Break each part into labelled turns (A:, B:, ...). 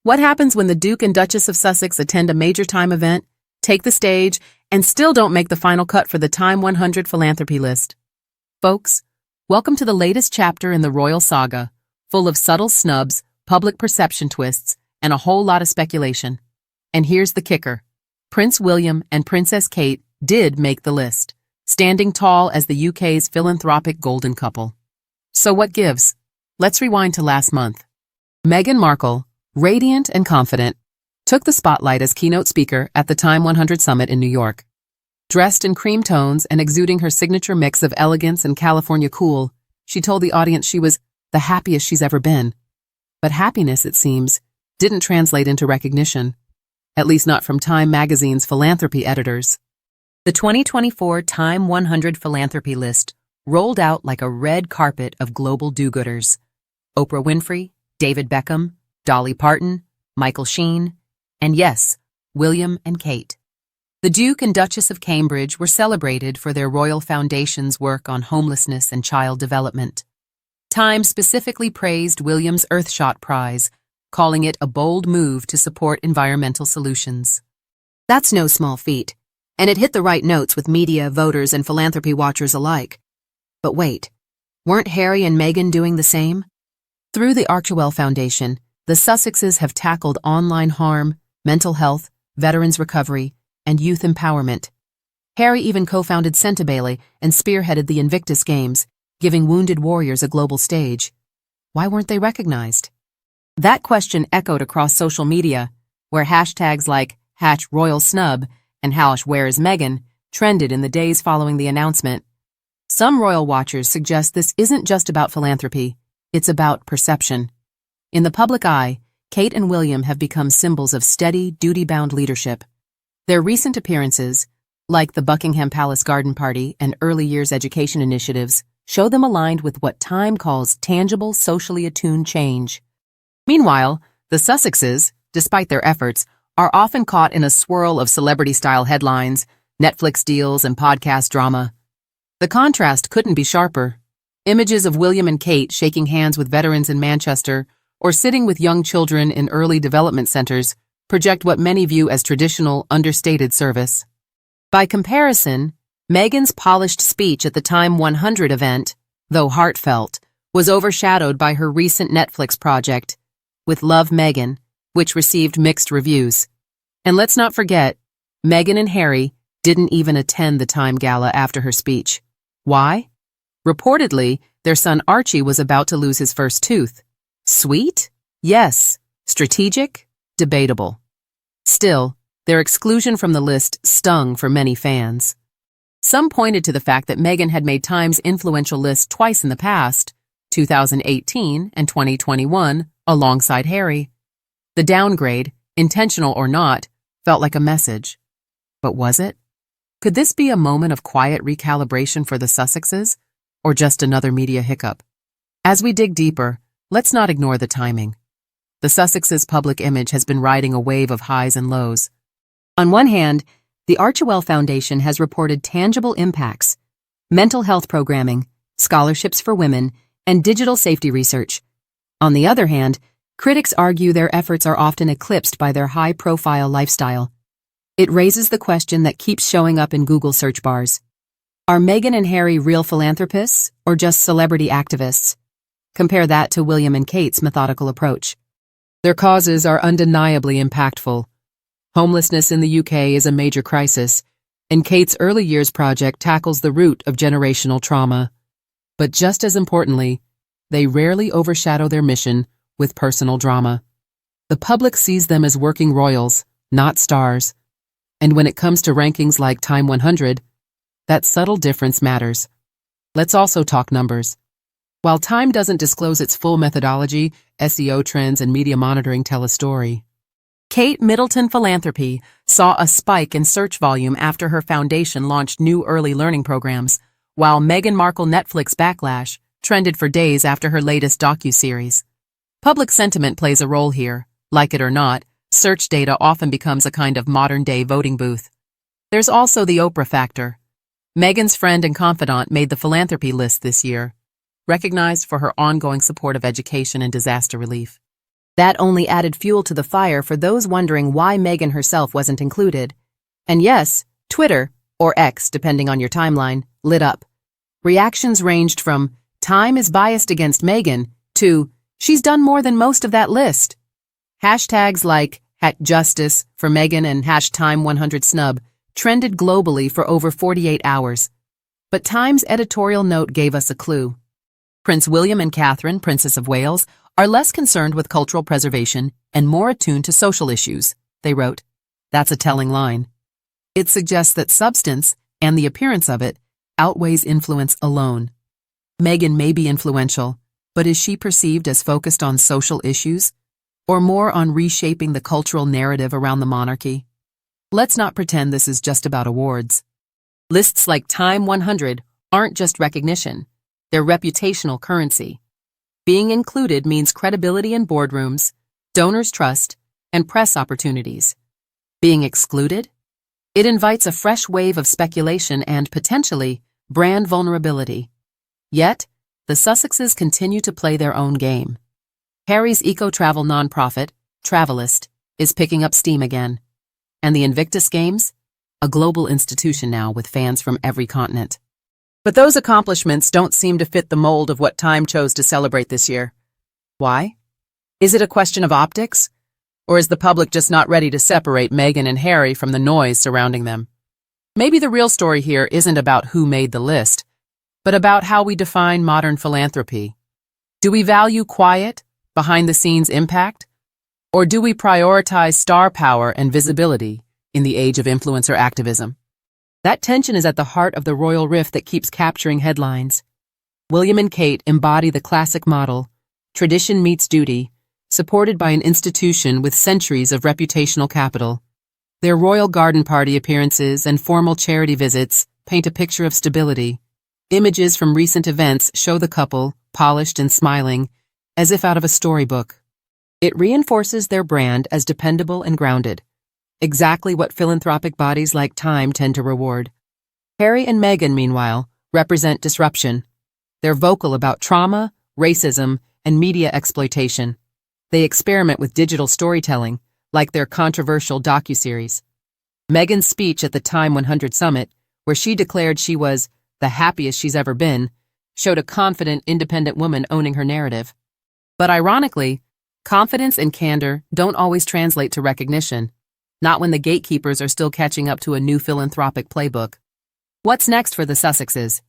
A: What happens when the Duke and Duchess of Sussex attend a major Time event, take the stage, and still don't make the final cut for the Time 100 Philanthropy list? Folks, welcome to the latest chapter in the royal saga, full of subtle snubs, public perception twists, and a whole lot of speculation. And here's the kicker. Prince William and Princess Kate did make the list, standing tall as the UK's philanthropic golden couple. So what gives? Let's rewind to last month. Meghan Markle, radiant and confident, took the spotlight as keynote speaker at the Time 100 Summit in New York. Dressed in cream tones and exuding her signature mix of elegance and California cool, she told the audience she was the happiest she's ever been. But happiness, it seems, didn't translate into recognition, at least not from Time magazine's philanthropy editors. The 2024 Time 100 Philanthropy list rolled out like a red carpet of global do-gooders. Oprah Winfrey, David Beckham, Dolly Parton, Michael Sheen, and yes, William and Kate. The Duke and Duchess of Cambridge were celebrated for their Royal Foundation's work on homelessness and child development. Time specifically praised William's Earthshot Prize, calling it a bold move to support environmental solutions. That's no small feat, and it hit the right notes with media, voters, and philanthropy watchers alike. But wait, weren't Harry and Meghan doing the same? Through the Archewell Foundation, the Sussexes have tackled online harm, mental health, veterans recovery, and youth empowerment. Harry even co-founded Centibailey and spearheaded the Invictus Games, giving wounded warriors a global stage. Why weren't they recognized? That question echoed across social media, where hashtags like #RoyalSnub and #WhereIsMeghan trended in the days following the announcement. Some royal watchers suggest this isn't just about philanthropy, it's about perception. In the public eye, Kate and William have become symbols of steady, duty-bound leadership. Their recent appearances, like the Buckingham Palace Garden Party and early years education initiatives, show them aligned with what Time calls tangible, socially attuned change. Meanwhile, the Sussexes, despite their efforts, are often caught in a swirl of celebrity-style headlines, Netflix deals, and podcast drama. The contrast couldn't be sharper. Images of William and Kate shaking hands with veterans in Manchester or sitting with young children in early development centers project what many view as traditional, understated service. By comparison, Meghan's polished speech at the Time 100 event, though heartfelt, was overshadowed by her recent Netflix project, With Love, Meghan, which received mixed reviews. And let's not forget, Meghan and Harry didn't even attend the Time Gala after her speech. Why? Reportedly, their son Archie was about to lose his first tooth. Sweet? Yes. Strategic? Debatable. Still, their exclusion from the list stung for many fans. Some pointed to the fact that Meghan had made Time's influential list twice in the past, 2018 and 2021, alongside Harry. The downgrade, intentional or not, felt like a message. But was it? Could this be a moment of quiet recalibration for the Sussexes, or just another media hiccup? As we dig deeper, let's not ignore the timing. The Sussexes' public image has been riding a wave of highs and lows. On one hand, the Archewell Foundation has reported tangible impacts: mental health programming, scholarships for women, and digital safety research. On the other hand, critics argue their efforts are often eclipsed by their high-profile lifestyle. It raises the question that keeps showing up in Google search bars. Are Meghan and Harry real philanthropists or just celebrity activists? Compare that to William and Kate's methodical approach. Their causes are undeniably impactful. Homelessness in the UK is a major crisis, and Kate's early years project tackles the root of generational trauma. But just as importantly, they rarely overshadow their mission with personal drama. The public sees them as working royals, not stars. And when it comes to rankings like Time 100, that subtle difference matters. Let's also talk numbers. While Time doesn't disclose its full methodology, SEO trends and media monitoring tell a story. Kate Middleton Philanthropy saw a spike in search volume after her foundation launched new early learning programs, while Meghan Markle Netflix backlash trended for days after her latest docuseries. Public sentiment plays a role here. Like it or not, search data often becomes a kind of modern-day voting booth. There's also the Oprah factor. Meghan's friend and confidant made the philanthropy list this year, recognized for her ongoing support of education and disaster relief. That only added fuel to the fire for those wondering why Meghan herself wasn't included. And yes, Twitter, or X depending on your timeline, lit up. Reactions ranged from, Time is biased against Meghan, to, she's done more than most of that list. Hashtags like #Justice for Meghan and #Time100 Snub trended globally for over 48 hours. But Time's editorial note gave us a clue. Prince William and Catherine, Princess of Wales, are less concerned with cultural preservation and more attuned to social issues, they wrote. That's a telling line. It suggests that substance, and the appearance of it, outweighs influence alone. Meghan may be influential, but is she perceived as focused on social issues, or more on reshaping the cultural narrative around the monarchy? Let's not pretend this is just about awards. Lists like TIME100 aren't just recognition, they're reputational currency. Being included means credibility in boardrooms, donors' trust, and press opportunities. Being excluded? It invites a fresh wave of speculation and, potentially, brand vulnerability. Yet, the Sussexes continue to play their own game. Harry's eco-travel nonprofit, Travelist, is picking up steam again. And the Invictus Games? A global institution now with fans from every continent. But those accomplishments don't seem to fit the mold of what Time chose to celebrate this year. Why? Is it a question of optics? Or is the public just not ready to separate Meghan and Harry from the noise surrounding them? Maybe the real story here isn't about who made the list, but about how we define modern philanthropy. Do we value quiet, behind-the-scenes impact? Or do we prioritize star power and visibility in the age of influencer activism? That tension is at the heart of the royal rift that keeps capturing headlines. William and Kate embody the classic model, tradition meets duty, supported by an institution with centuries of reputational capital. Their royal garden party appearances and formal charity visits paint a picture of stability. Images from recent events show the couple, polished and smiling, as if out of a storybook. It reinforces their brand as dependable and grounded. Exactly what philanthropic bodies like Time tend to reward. Harry and Meghan, meanwhile, represent disruption. They're vocal about trauma, racism, and media exploitation. They experiment with digital storytelling, like their controversial docuseries. Meghan's speech at the TIME100 summit, where she declared she was the happiest she's ever been, showed a confident, independent woman owning her narrative. But ironically, confidence and candor don't always translate to recognition. Not when the gatekeepers are still catching up to a new philanthropic playbook. What's next for the Sussexes?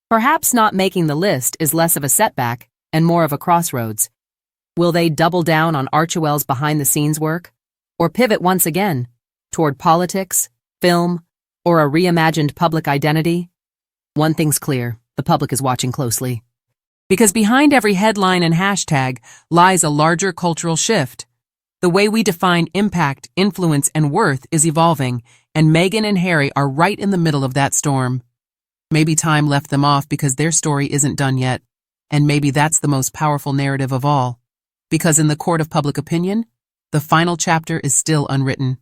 A: Perhaps not making the list is less of a setback and more of a crossroads. Will they double down on Archewell's behind-the-scenes work? Or pivot once again toward politics, film, or a reimagined public identity? One thing's clear, the public is watching closely. Because behind every headline and hashtag lies a larger cultural shift. The way we define impact, influence, and worth is evolving, and Meghan and Harry are right in the middle of that storm. Maybe Time left them off because their story isn't done yet, and maybe that's the most powerful narrative of all. Because in the court of public opinion, the final chapter is still unwritten.